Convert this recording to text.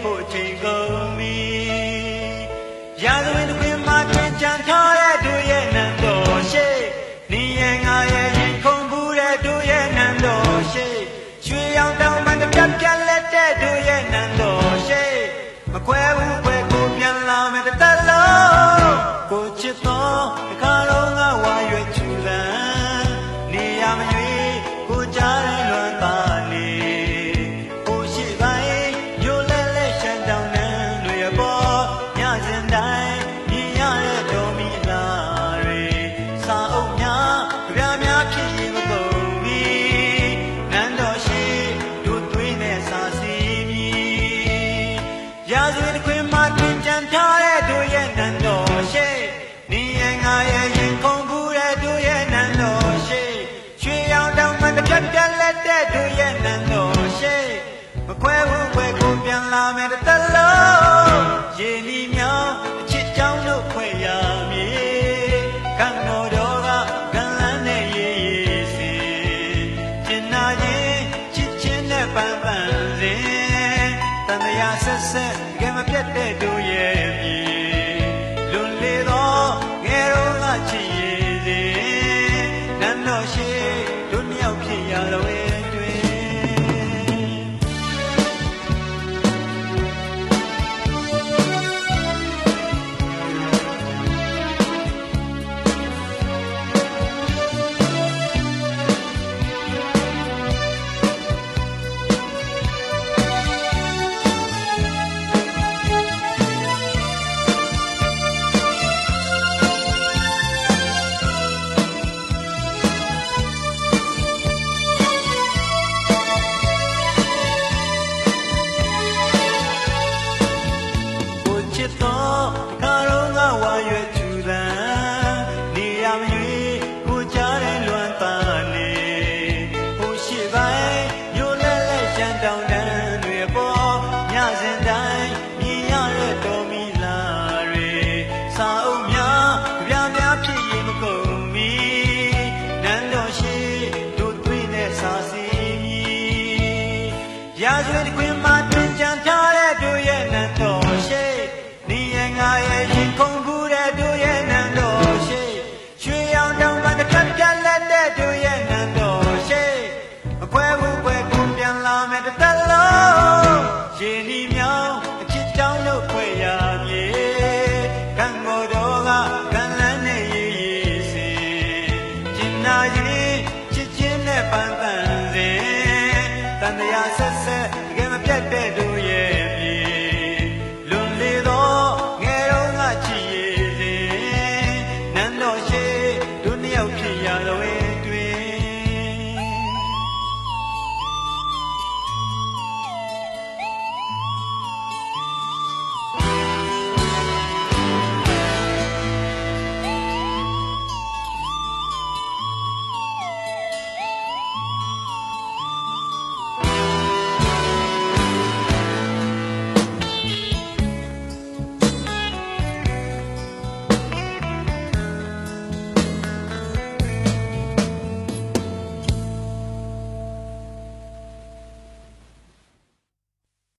ဖို့ချိန်ကုန်ပြီရာဇဝင်တွင်မှာတွင်ကြံထားတဲ့တို့ရဲ့နံတော်ရှိနေရငါရဲ့ရင်ခုန်ဘူးတဲ့တို့ရဲ့နံတော်ရှိရွှေရောင်တောင်မှန်တပြတ်ပြတ်လက်တဲ့တို့ရဲ့နံတော်ရှိမခွဲဘူးခွဲကိုပြန်လာမယ်တသက်လုံးကိုချစ်တော်တခါတော့ငါဝါရွယ်ချူလန်းနေရမရွေကိုကြားတဲ့လွန်သားနေကိုရှိပိုင်းရိုးလဲလဲရှမ်းတောင်နန်းတွေပေါ်ညစဉ်တိုင်းမြင်ရတဲ့တော်မီလာတွေစာအုပ်များကြပြများဖြစ်ရင်မကုန်ပြီနန်းတော်ရှိတို့သွေးနဲ့စာစီမီရာဇဝင်ခွင်မှာတင်ကြံထားတဲ့တို့ရဲ့နန်းတော်ရှိနေရငါရဲ့ရင်ခုန်ဘူးတဲ့တို့ရဲ့နန်းတော်ရှိရွှေရောင်တောင်မှတစ်ပြတ်ပြတ်လက်တဲ့တို့ရဲ့နန်းတော်ရှိမခွဲဘူးခွဲကိုပြန်လာမယ်တသက်